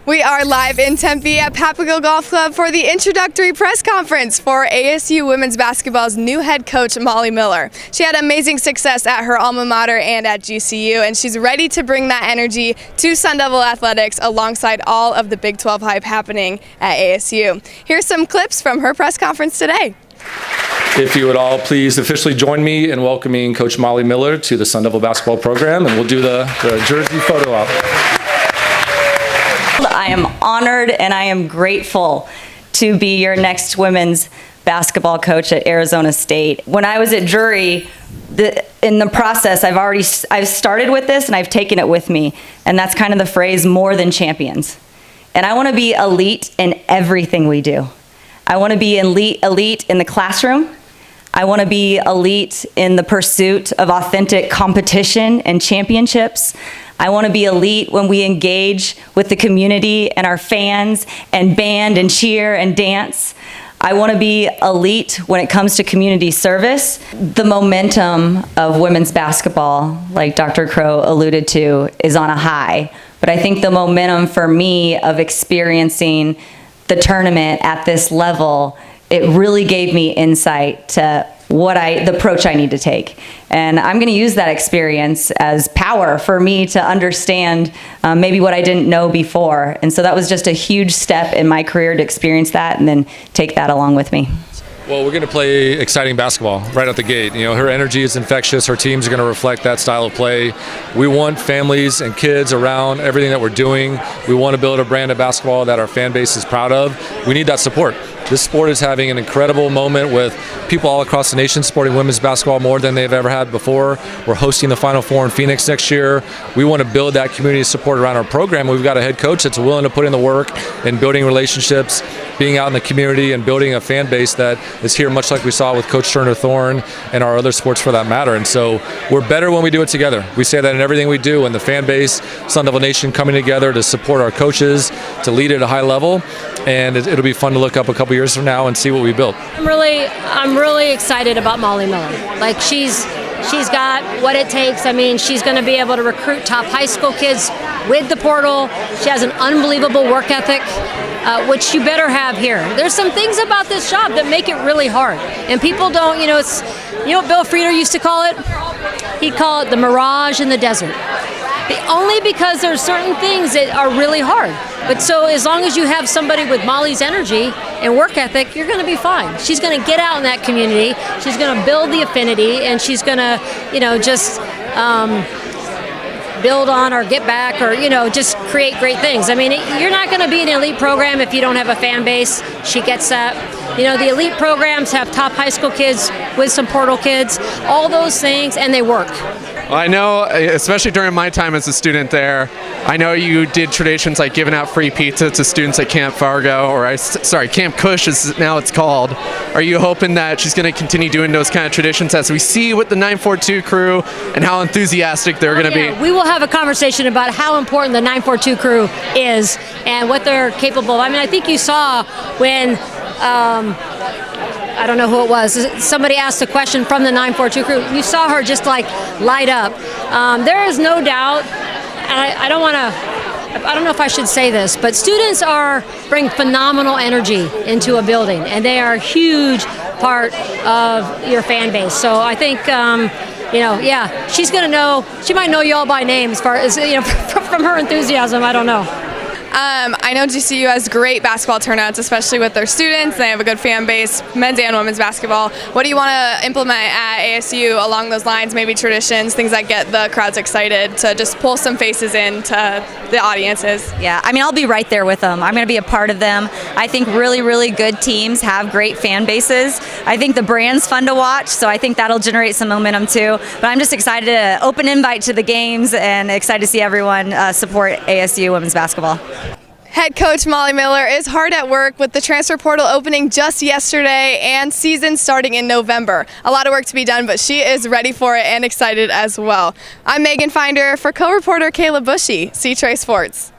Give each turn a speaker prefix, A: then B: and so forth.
A: We are live in Tempe at Papago Golf Club for the introductory press conference for ASU women's basketball's new head coach, Molly Miller. She had amazing success at her alma mater and at GCU, and she's ready to bring that energy to Sun Devil athletics alongside all of the Big 12 hype happening at ASU. Here's some clips from her press conference today.
B: If you would all please officially join me in welcoming Coach Molly Miller to the Sun Devil basketball program, and we'll do the jersey photo op.
C: I am honored and I am grateful to be your next women's basketball coach at Arizona State. When I was at Drury, in the process, I've started with this and I've taken it with me, and that's kind of the phrase, more than champions. And I want to be elite in everything we do. I want to be elite in the classroom. I want to be elite in the pursuit of authentic competition and championships. I want to be elite when we engage with the community and our fans and band and cheer and dance. I want to be elite when it comes to community service. The momentum of women's basketball, like Dr. Crow alluded to, is on a high. But I think the momentum for me of experiencing the tournament at this level, it really gave me insight to the approach I need to take. And I'm going to use that experience as power for me to understand maybe what I didn't know before. And so that was just a huge step in my career to experience that and then take that along with me.
B: Well, we're going to play exciting basketball right out the gate. You know, her energy is infectious. Her teams are going to reflect that style of play. We want families and kids around everything that we're doing. We want to build a brand of basketball that our fan base is proud of. We need that support. This sport is having an incredible moment with people all across the nation supporting women's basketball more than they've ever had before. We're hosting the Final Four in Phoenix next year. We want to build that community support around our program. We've got a head coach that's willing to put in the work in building relationships, being out in the community, and building a fan base that is here, much like we saw with Coach Turner Thorne and our other sports for that matter. And so we're better when we do it together. We say that in everything we do, and the fan base, Sun Devil Nation coming together to support our coaches, to lead at a high level. And it'll be fun to look up a couple years from now and see what we built.
D: I'm really excited about Molly Miller. Like she's got what it takes. I mean, she's going to be able to recruit top high school kids with the portal. She has an unbelievable work ethic, which you better have here. There's some things about this job that make it really hard, and people don't. It's what Bill Frieder used to call it. He'd call it the mirage in the desert. Only because there's certain things that are really hard. But so as long as you have somebody with Molly's energy and work ethic, you're going to be fine. She's going to get out in that community. She's going to build the affinity, and she's going to, just build on or get back or, just create great things. I mean, you're not going to be an elite program if you don't have a fan base. She gets that. The elite programs have top high school kids with some portal kids, all those things, and they work.
E: Well, I know, especially during my time as a student there, I know you did traditions like giving out free pizza to students at Camp Fargo, Camp Cush is now it's called. Are you hoping that she's going to continue doing those kind of traditions as we see with the 942 crew and how enthusiastic they're going to be?
D: We will have a conversation about how important the 942 crew is and what they're capable of. I mean, I think you saw when I don't know who it was. Somebody asked a question from the 942 crew. You saw her just light up. There is no doubt, and I don't know if I should say this, but students bring phenomenal energy into a building, and they are a huge part of your fan base. So I think, she's going to know. She might know you all by name as far as, from her enthusiasm. I don't know.
A: I know GCU has great basketball turnouts, especially with their students. They have a good fan base, men's and women's basketball. What do you want to implement at ASU along those lines, maybe traditions, things that get the crowds excited to just pull some faces into the audiences?
C: Yeah, I mean, I'll be right there with them. I'm going to be a part of them. I think really, really good teams have great fan bases. I think the brand's fun to watch, so I think that'll generate some momentum too. But I'm just excited to open invite to the games and excited to see everyone support ASU women's basketball.
A: Head coach Molly Miller is hard at work with the transfer portal opening just yesterday and season starting in November. A lot of work to be done, but she is ready for it and excited as well. I'm Megan Finder for co-reporter Kayla Bushy, C-Trey Sports.